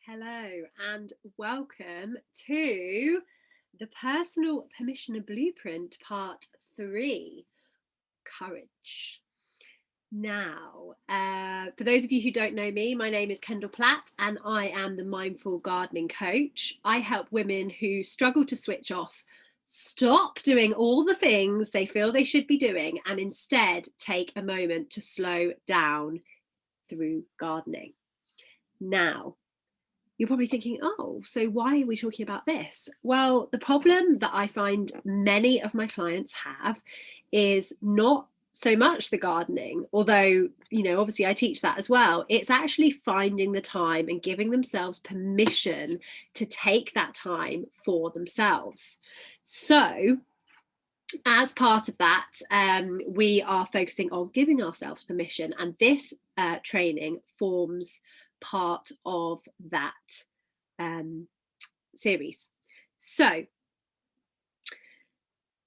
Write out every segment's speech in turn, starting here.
Hello and welcome to the Personal Permission Blueprint Part 3, Courage. Now, for those of you who don't know me, my name is Kendall Platt and I am the Mindful Gardening Coach. I help women who struggle to switch off, stop doing all the things they feel they should be doing, and instead take a moment to slow down through gardening. Now, you're probably thinking, oh, so why are we talking about this? Well, the problem that I find many of my clients have is not so much the gardening, although, obviously I teach that as well. It's actually finding the time and giving themselves permission to take that time for themselves. So, as part of that, we are focusing on giving ourselves permission, and this training forms part of that series. So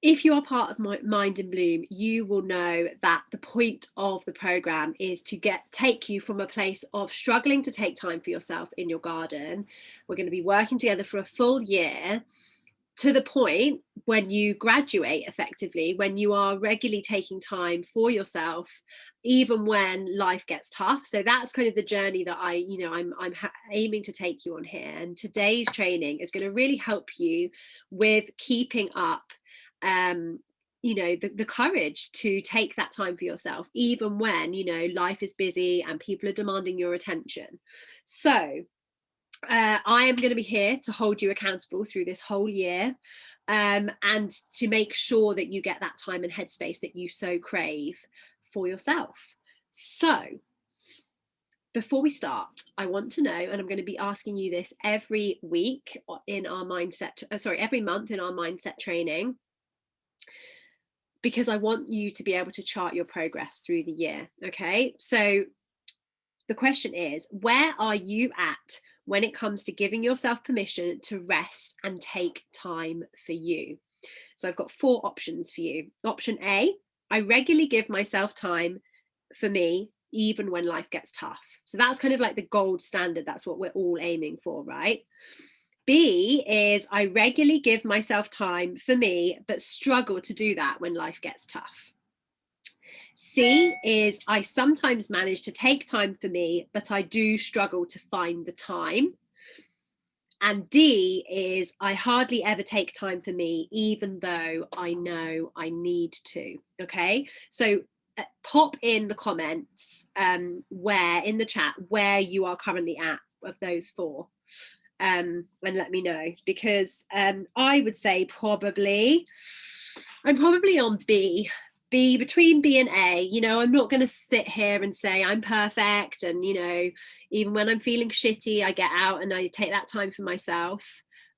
if you are part of Mind in Bloom, you will know that the point of the program is to take you from a place of struggling to take time for yourself in your garden. We're going to be working together for a full year to the point when you graduate effectively, when you are regularly taking time for yourself, even when life gets tough. So that's kind of the journey that I'm aiming to take you on here. And today's training is going to really help you with keeping up the courage to take that time for yourself, even when life is busy and people are demanding your attention. So I am going to be here to hold you accountable through this whole year, and to make sure that you get that time and headspace that you so crave for yourself. So before we start, I want to know, and I'm going to be asking you this every week in our every month in our mindset training, because I want you to be able to chart your progress through the year. Okay, so the question is, where are you at when it comes to giving yourself permission to rest and take time for you? So I've got 4 options for you. Option A, I regularly give myself time for me, even when life gets tough. So that's kind of like the gold standard. That's what we're all aiming for, right? B is I regularly give myself time for me, but struggle to do that when life gets tough. C is I sometimes manage to take time for me, but I do struggle to find the time. And D is I hardly ever take time for me, even though I know I need to. Okay, so pop in the comments where in the chat where you are currently at of those 4. And let me know, because I would say I'm probably on B, between B and A. I'm not going to sit here and say I'm perfect, and even when I'm feeling shitty I get out and I take that time for myself.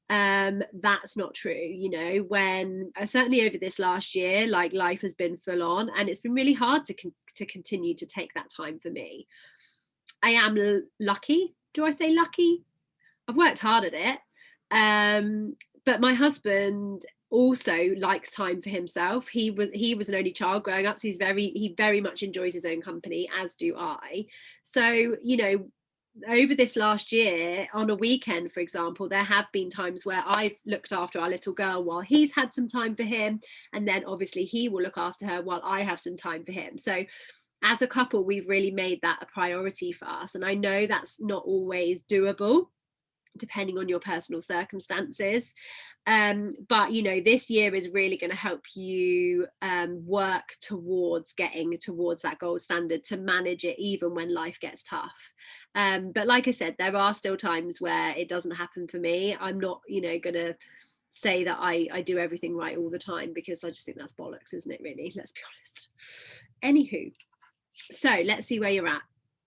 That's not true. When certainly over this last year, like, life has been full on and it's been really hard to continue to take that time for me. I am lucky. Do I say lucky? I've worked hard at it. But my husband also likes time for himself. He was an only child growing up, so he very much enjoys his own company, as do I. So over this last year, on a weekend, for example, there have been times where I've looked after our little girl while he's had some time for him, and then obviously he will look after her while I have some time for him. So as a couple, we've really made that a priority for us, and I know that's not always doable depending on your personal circumstances, but this year is really going to help you work towards getting towards that gold standard, to manage it even when life gets tough. But like I said, there are still times where it doesn't happen for me. I'm not gonna say that I do everything right all the time, because I just think that's bollocks, isn't it, really? Let's be honest. Anywho, so let's see where you're at.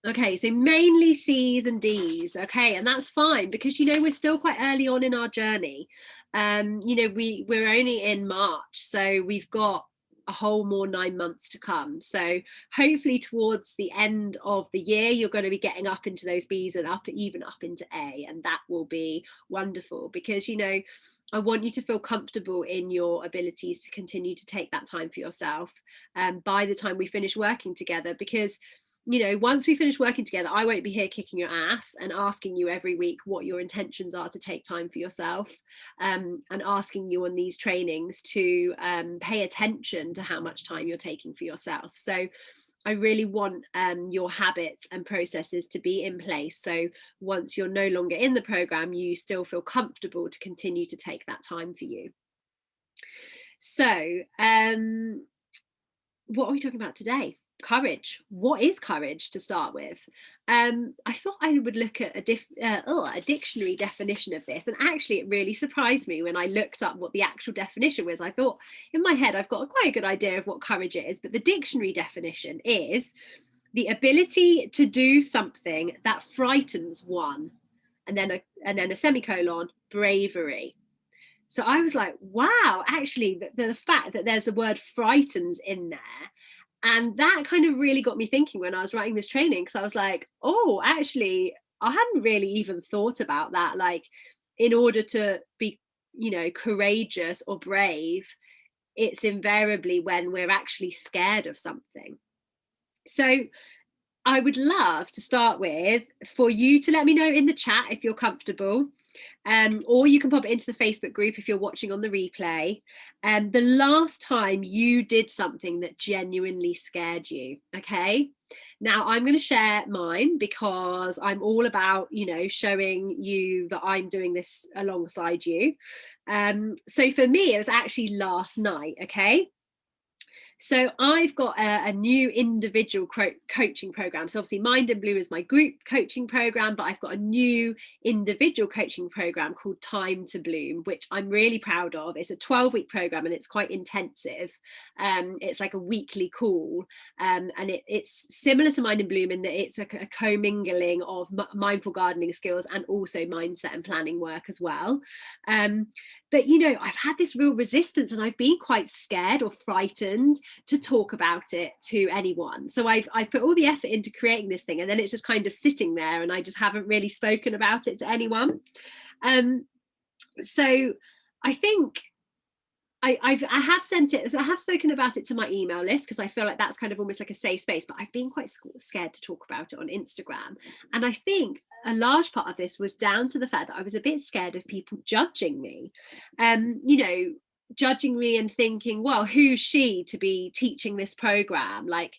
Okay, so mainly C's and D's. Okay, and that's fine, because we're still quite early on in our journey. We're only in March, so we've got a whole more 9 months to come. So hopefully towards the end of the year, you're going to be getting up into those B's and even up into A, and that will be wonderful, because I want you to feel comfortable in your abilities to continue to take that time for yourself by the time we finish working together, because once we finish working together, I won't be here kicking your ass and asking you every week what your intentions are to take time for yourself, and asking you on these trainings to pay attention to how much time you're taking for yourself. So I really want your habits and processes to be in place. So once you're no longer in the program, you still feel comfortable to continue to take that time for you. So what are we talking about today? Courage. What is courage to start with? I thought I would look at a dictionary definition of this, and actually it really surprised me when I looked up what the actual definition was. I thought in my head I've got quite a good idea of what courage is, but the dictionary definition is the ability to do something that frightens one, and then a semicolon, bravery. So I was like, wow, actually the fact that there's the word frightens in there, and that kind of really got me thinking when I was writing this training, because I was like, oh, actually, I hadn't really even thought about that. Like, in order to be, courageous or brave, it's invariably when we're actually scared of something. So I would love to start with for you to let me know in the chat if you're comfortable. Or you can pop it into the Facebook group if you're watching on the replay. The last time you did something that genuinely scared you, okay? Now I'm going to share mine because I'm all about, showing you that I'm doing this alongside you. So for me, it was actually last night, okay? So I've got a new individual coaching program. So obviously Mind in Blue is my group coaching program, but I've got a new individual coaching program called Time to Bloom, which I'm really proud of. It's a 12-week program and it's quite intensive. It's like a weekly call, and it's similar to Mind in Bloom in that it's a commingling of mindful gardening skills and also mindset and planning work as well. But, I've had this real resistance and I've been quite scared or frightened to talk about it to anyone. So I've put all the effort into creating this thing, and then it's just kind of sitting there and I just haven't really spoken about it to anyone. So I think I have sent it, I have spoken about it to my email list because I feel like that's kind of almost like a safe space, but I've been quite scared to talk about it on Instagram. And I think a large part of this was down to the fact that I was a bit scared of people judging me, judging me and thinking, well, who's she to be teaching this program? Like,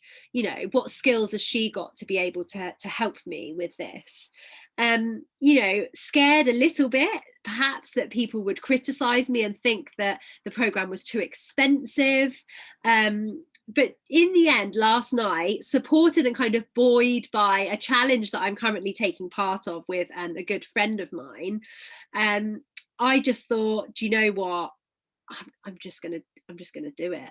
what skills has she got to be able to help me with this? Scared a little bit, perhaps, that people would criticize me and think that the program was too expensive. But in the end, last night, supported and kind of buoyed by a challenge that I'm currently taking part of with a good friend of mine, I just thought, do you know what? I'm just gonna do it.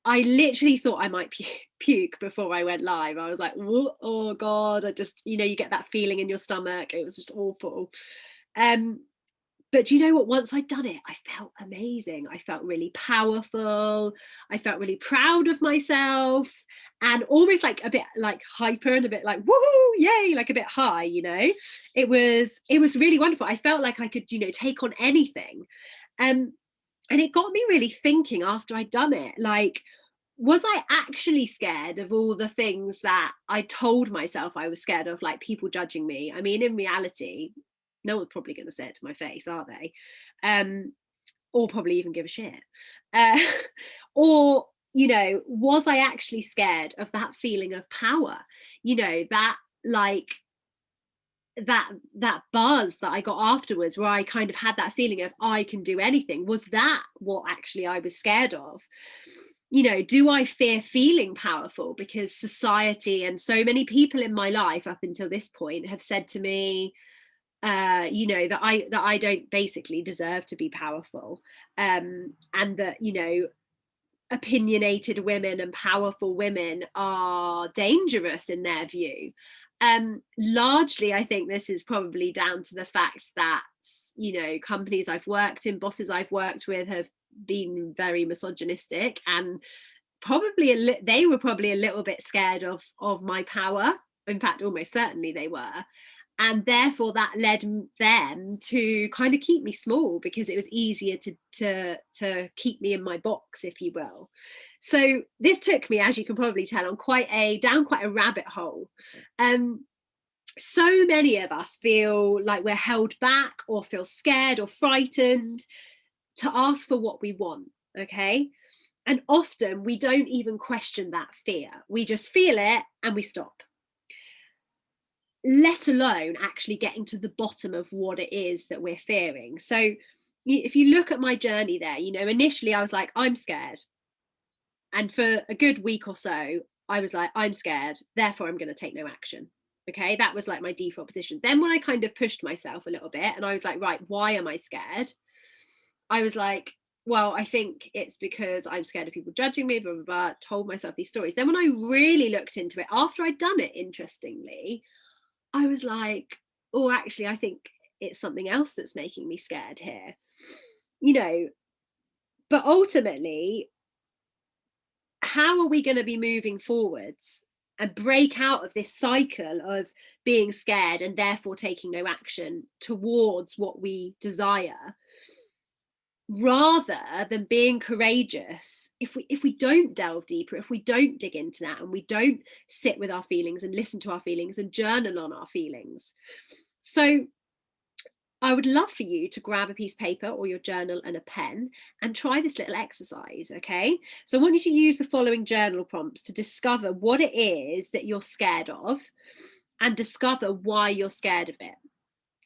I literally thought I might puke before I went live. I was like, oh God, I just, you get that feeling in your stomach. It was just awful. But do you know what? Once I'd done it, I felt amazing. I felt really powerful. I felt really proud of myself, and almost like a bit like hyper and a bit like, woohoo, yay, like a bit high, It was really wonderful. I felt like I could, take on anything. And it got me really thinking after I'd done it, like, was I actually scared of all the things that I told myself I was scared of, like people judging me? I mean, in reality, no one's probably going to say it to my face, are they? Or probably even give a shit. Or, was I actually scared of that feeling of power? That like that buzz that I got afterwards, where I kind of had that feeling of I can do anything. Was that what actually I was scared of? Do I fear feeling powerful because society and so many people in my life up until this point have said to me, that I don't basically deserve to be powerful, and that opinionated women and powerful women are dangerous in their view. Largely, I think this is probably down to the fact that companies I've worked in, bosses I've worked with, have been very misogynistic, and probably they were probably a little bit scared of my power. In fact, almost certainly they were. And therefore that led them to kind of keep me small, because it was easier to keep me in my box, if you will. So this took me, as you can probably tell, on quite a rabbit hole. So many of us feel like we're held back, or feel scared or frightened to ask for what we want. Okay. And often we don't even question that fear. We just feel it and we stop, let alone actually getting to the bottom of what it is that we're fearing. So if you look at my journey there, initially I was like, I'm scared. And for a good week or so, I was like, I'm scared, therefore I'm going to take no action. Okay, that was like my default position. Then when I kind of pushed myself a little bit and I was like, right, why am I scared? I was like, well, I think it's because I'm scared of people judging me, blah, blah, blah, told myself these stories. Then when I really looked into it, after I'd done it, interestingly, I was like, oh, actually, I think it's something else that's making me scared here. But ultimately, how are we going to be moving forwards and break out of this cycle of being scared and therefore taking no action towards what we desire, rather than being courageous? If we don't delve deeper, if we don't dig into that, and we don't sit with our feelings and listen to our feelings and journal on our feelings. So I would love for you to grab a piece of paper or your journal and a pen and try this little exercise, okay? So I want you to use the following journal prompts to discover what it is that you're scared of, and discover why you're scared of it.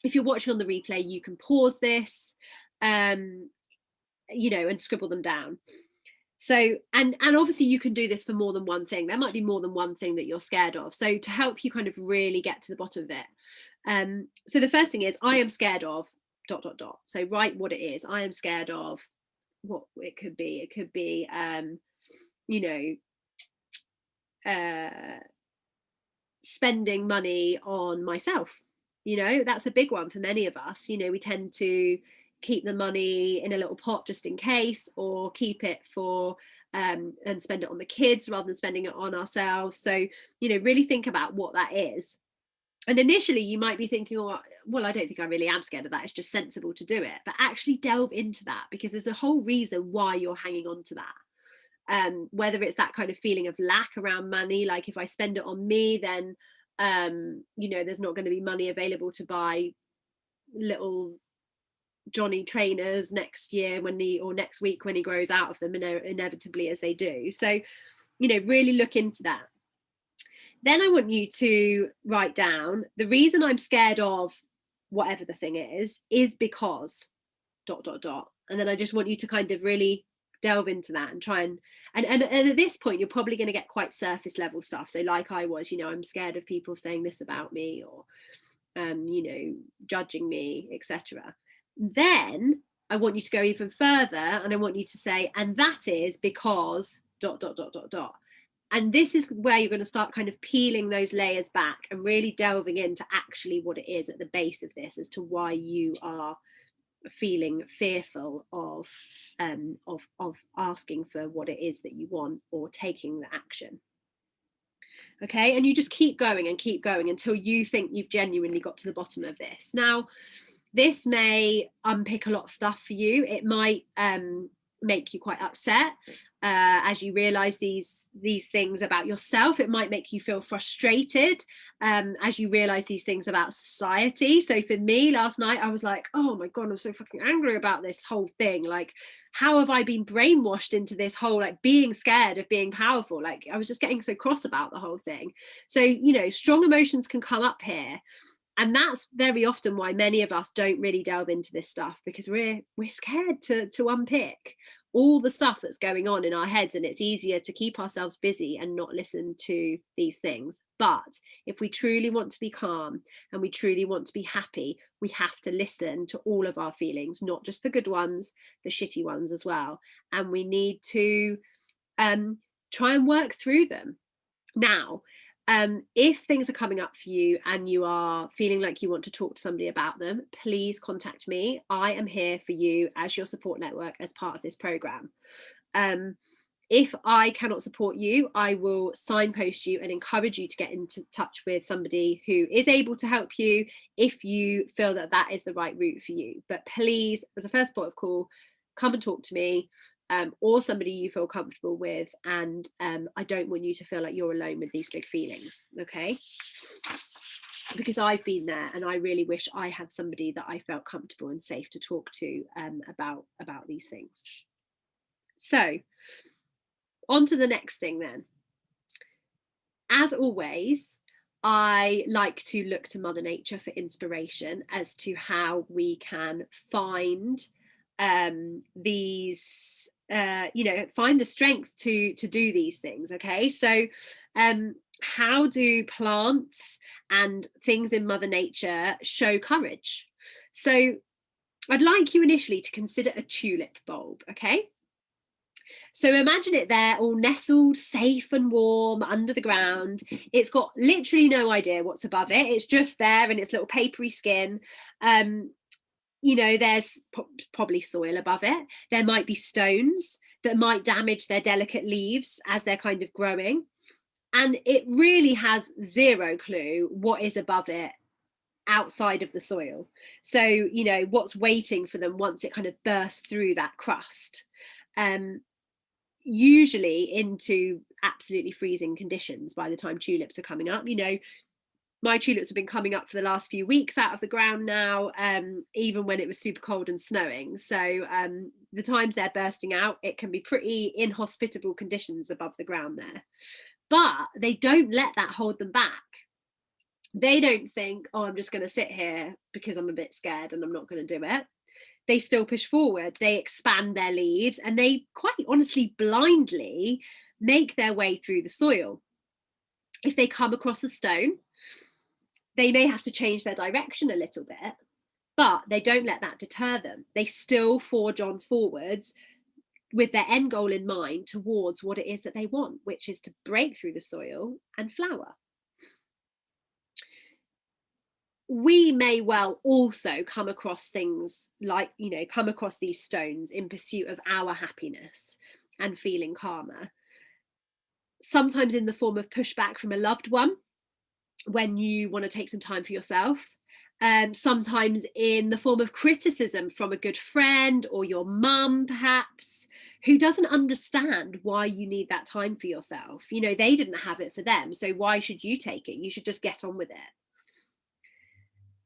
If you're watching on the replay, you can pause this, and scribble them down. So, and obviously you can do this for more than one thing. There might be more than one thing that you're scared of. So to help you kind of really get to the bottom of it. So the first thing is, I am scared of ... So write what it is. I am scared of what it could be. It could be, spending money on myself. That's a big one for many of us. We tend to keep the money in a little pot just in case, or keep it for and spend it on the kids rather than spending it on ourselves. So really think about what that is. And initially you might be thinking, oh, well, I don't think I really am scared of that, it's just sensible to do it. But actually delve into that, because there's a whole reason why you're hanging on to that. Whether it's that kind of feeling of lack around money, like if I spend it on me, then there's not going to be money available to buy little Johnny trainers next year or next week when he grows out of them, inevitably, as they do. So really look into that. Then I want you to write down, the reason I'm scared of whatever the thing is because ... And then I just want you to kind of really delve into that and try and at this point you're probably going to get quite surface level stuff. So like I was, I'm scared of people saying this about me, or judging me, etc. Then I want you to go even further, and I want you to say, and that is because ... And this is where you're going to start kind of peeling those layers back and really delving into actually what it is at the base of this, as to why you are feeling fearful of asking for what it is that you want, or taking the action. Okay, and you just keep going until you think you've genuinely got to the bottom of this. Now, this may unpick a lot of stuff for you. It might make you quite upset as you realize these things about yourself. It might make you feel frustrated as you realize these things about society. So for me, last night I was like, oh my god, I'm so fucking angry about this whole thing. Like, how have I been brainwashed into this whole like being scared of being powerful? Like, I was just getting so cross about the whole thing. So strong emotions can come up here. And that's very often why many of us don't really delve into this stuff, because we're scared to unpick all the stuff that's going on in our heads, and it's easier to keep ourselves busy and not listen to these things. But if we truly want to be calm and we truly want to be happy, we have to listen to all of our feelings, not just the good ones, the shitty ones as well. And we need to try and work through them. Now, if things are coming up for you and you are feeling like you want to talk to somebody about them, please contact me. I am here for you as your support network as part of this program. If I cannot support you, I will signpost you and encourage you to get into touch with somebody who is able to help you if you feel that that is the right route for you. But please, as a first port of call, come and talk to me, or somebody you feel comfortable with. And I don't want you to feel like you're alone with these big feelings, okay? Because I've been there, and I really wish I had somebody that I felt comfortable and safe to talk to about these things. So on to the next thing then. As always, I like to look to Mother Nature for inspiration as to how we can find these, find the strength to do these things. Okay, so how do plants and things in Mother Nature show courage? So I'd like you initially to consider a tulip bulb. Okay. So imagine it there, all nestled, safe and warm under the ground. It's got literally no idea what's above it. It's just there in its little papery skin. There's probably soil above it. There might be stones that might damage their delicate leaves as they're kind of growing. And it really has zero clue what is above it outside of the soil. So, what's waiting for them once it kind of bursts through that crust. Usually into absolutely freezing conditions by the time tulips are coming up. My tulips have been coming up for the last few weeks out of the ground now, even when it was super cold and snowing. So the times they're bursting out, it can be pretty inhospitable conditions above the ground there. But they don't let that hold them back. They don't think, oh, I'm just going to sit here because I'm a bit scared and I'm not going to do it. They still push forward, they expand their leaves, and they quite honestly blindly make their way through the soil. If they come across a stone, they may have to change their direction a little bit, but they don't let that deter them. They still forge on forwards with their end goal in mind towards what it is that they want, which is to break through the soil and flower. We may well also come across things like, come across these stones in pursuit of our happiness and feeling calmer. Sometimes in the form of pushback from a loved one when you want to take some time for yourself. Sometimes in the form of criticism from a good friend or your mum, perhaps, who doesn't understand why you need that time for yourself. They didn't have it for them, so why should you take it? You should just get on with it.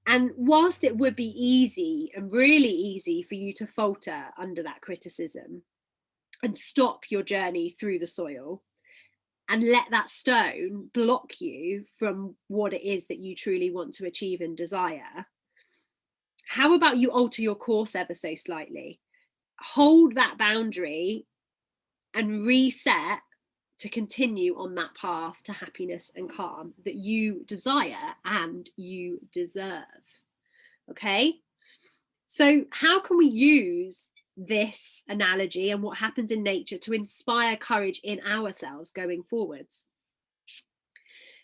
And whilst it would be easy and really easy for you to falter under that criticism and stop your journey through the soil and let that stone block you from what it is that you truly want to achieve and desire, how about you alter your course ever so slightly? Hold that boundary and reset to continue on that path to happiness and calm that you desire and you deserve. Okay, so how can we use this analogy and what happens in nature to inspire courage in ourselves going forwards?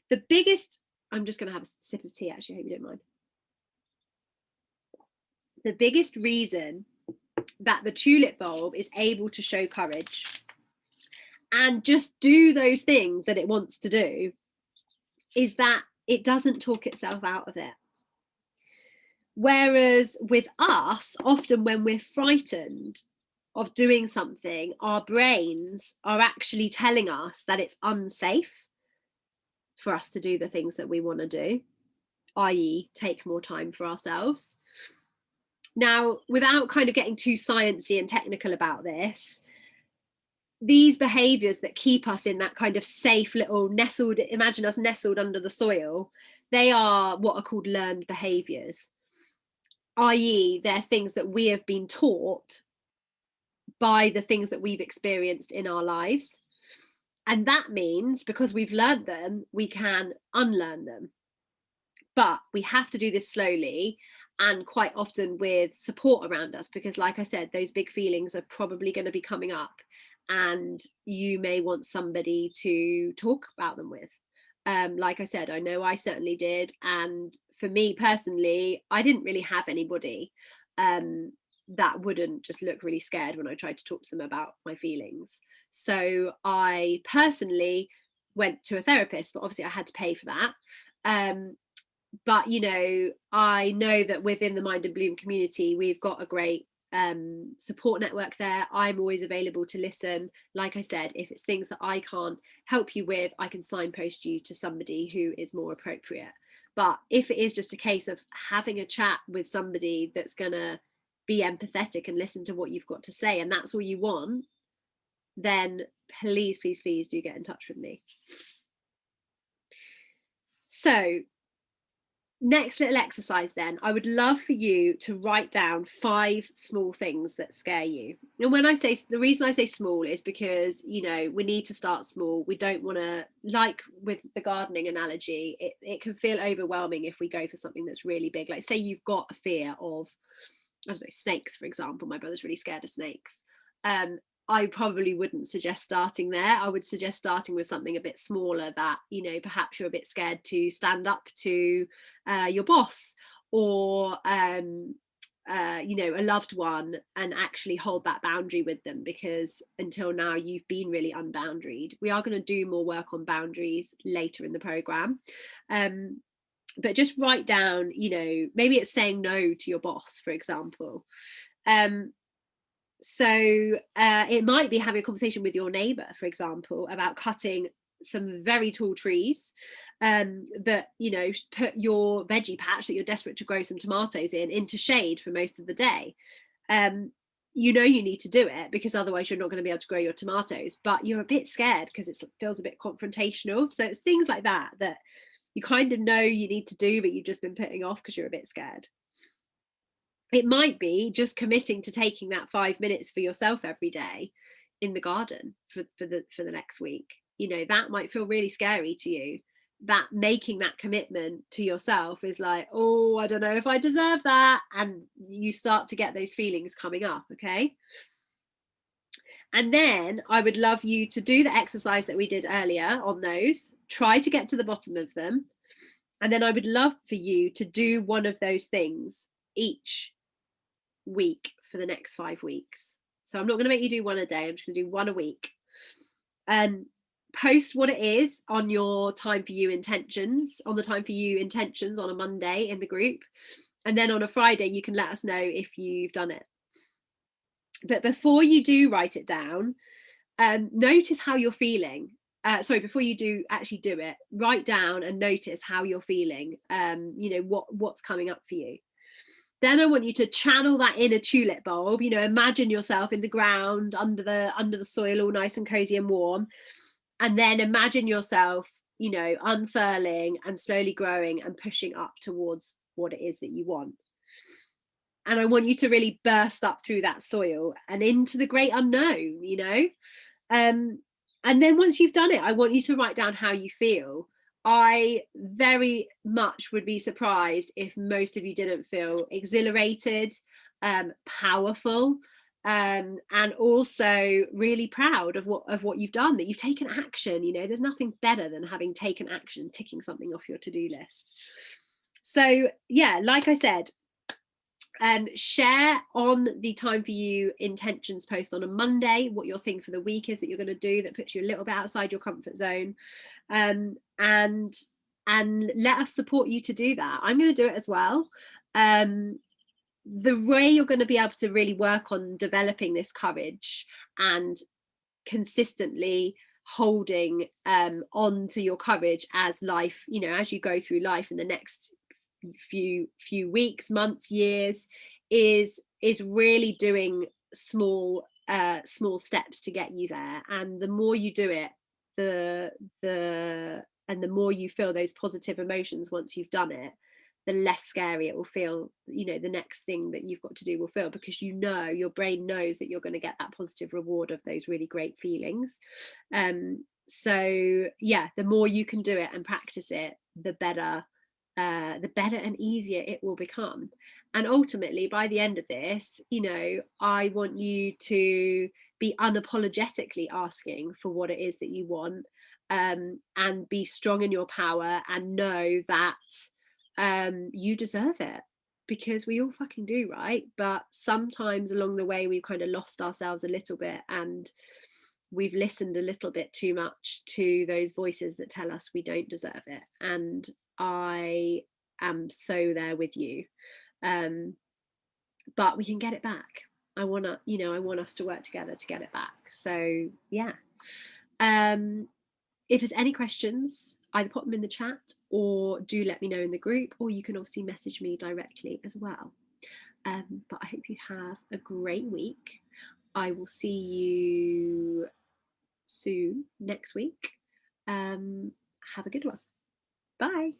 The biggest, I'm just going to have a sip of tea actually, I hope you don't mind. The biggest reason that the tulip bulb is able to show courage and just do those things that it wants to do is that it doesn't talk itself out of it. Whereas with us, often when we're frightened of doing something, our brains are actually telling us that it's unsafe for us to do the things that we want to do, i.e. take more time for ourselves. Now, without kind of getting too sciencey and technical about this, these behaviors that keep us in that kind of safe little nestled, imagine us nestled under the soil, they are what are called learned behaviors, i.e. they're things that we have been taught by the things that we've experienced in our lives. And that means because we've learned them, we can unlearn them. But we have to do this slowly and quite often with support around us, because like I said, those big feelings are probably going to be coming up and you may want somebody to talk about them with. Like I said, I know I certainly did. And for me personally, I didn't really have anybody that wouldn't just look really scared when I tried to talk to them about my feelings. So I personally went to a therapist, but obviously I had to pay for that. But I know that within the Mind and Bloom community, we've got a great support network there. I'm always available to listen. Like I said, if it's things that I can't help you with, I can signpost you to somebody who is more appropriate. But if it is just a case of having a chat with somebody that's gonna be empathetic and listen to what you've got to say, and that's all you want, then please, please, please do get in touch with me. So next little exercise then, I would love for you to write down 5 small things that scare you. And when I say, the reason I say small is because, we need to start small. We don't want to, like with the gardening analogy, it can feel overwhelming if we go for something that's really big. Like say you've got a fear of, I don't know, snakes, for example. My brother's really scared of snakes. I probably wouldn't suggest starting there. I would suggest starting with something a bit smaller that, perhaps you're a bit scared to stand up to your boss or, a loved one, and actually hold that boundary with them, because until now you've been really unboundaried. We are going to do more work on boundaries later in the program. But just write down, maybe it's saying no to your boss, for example. So it might be having a conversation with your neighbour, for example, about cutting some very tall trees that, put your veggie patch that you're desperate to grow some tomatoes into shade for most of the day. You need to do it, because otherwise you're not going to be able to grow your tomatoes, but you're a bit scared because it feels a bit confrontational. So it's things like that you kind of know you need to do, but you've just been putting off because you're a bit scared. It might be just committing to taking that 5 minutes for yourself every day in the garden for the next week. That might feel really scary to you. That making that commitment to yourself is like, oh, I don't know if I deserve that. And you start to get those feelings coming up, okay? And then I would love you to do the exercise that we did earlier on those, try to get to the bottom of them. And then I would love for you to do one of those things each week for the next 5 weeks. So I'm not going to make you do one a day. I'm just going to do one a week. And post what it is on your Time for You intentions, on the Time for You intentions on a Monday in the group. And then on a Friday, you can let us know if you've done it. But before you do write it down, notice how you're feeling. Before you do actually do it, write down and notice how you're feeling. What's coming up for you. Then I want you to channel that inner tulip bulb. Imagine yourself in the ground under the soil, all nice and cozy and warm. And then imagine yourself, unfurling and slowly growing and pushing up towards what it is that you want. And I want you to really burst up through that soil and into the great unknown, and then once you've done it, I want you to write down how you feel. I very much would be surprised if most of you didn't feel exhilarated, powerful, and also really proud of what you've done, that you've taken action. There's nothing better than having taken action, ticking something off your to-do list. So yeah, like I said, share on the Time for You intentions post on a Monday what your thing for the week is that you're going to do that puts you a little bit outside your comfort zone, and let us support you to do that. I'm going to do it as well. The way you're going to be able to really work on developing this courage and consistently holding on to your courage as life, as you go through life in the next few weeks, months, years, is really doing small steps to get you there. And the more you do it, the more you feel those positive emotions once you've done it, the less scary it will feel. The next thing that you've got to do will feel, because your brain knows that you're going to get that positive reward of those really great feelings. So yeah, the more you can do it and practice it, the better and easier it will become. And ultimately, by the end of this, I want you to be unapologetically asking for what it is that you want, and be strong in your power and know that you deserve it. because we all fucking do, right? But sometimes along the way, we've kind of lost ourselves a little bit, and we've listened a little bit too much to those voices that tell us we don't deserve it. And I am so there with you. But we can get it back. I want us to work together to get it back. So yeah. If there's any questions, either pop them in the chat or do let me know in the group, or you can obviously message me directly as well. But I hope you have a great week. I will see you soon next week. Have a good one. Bye.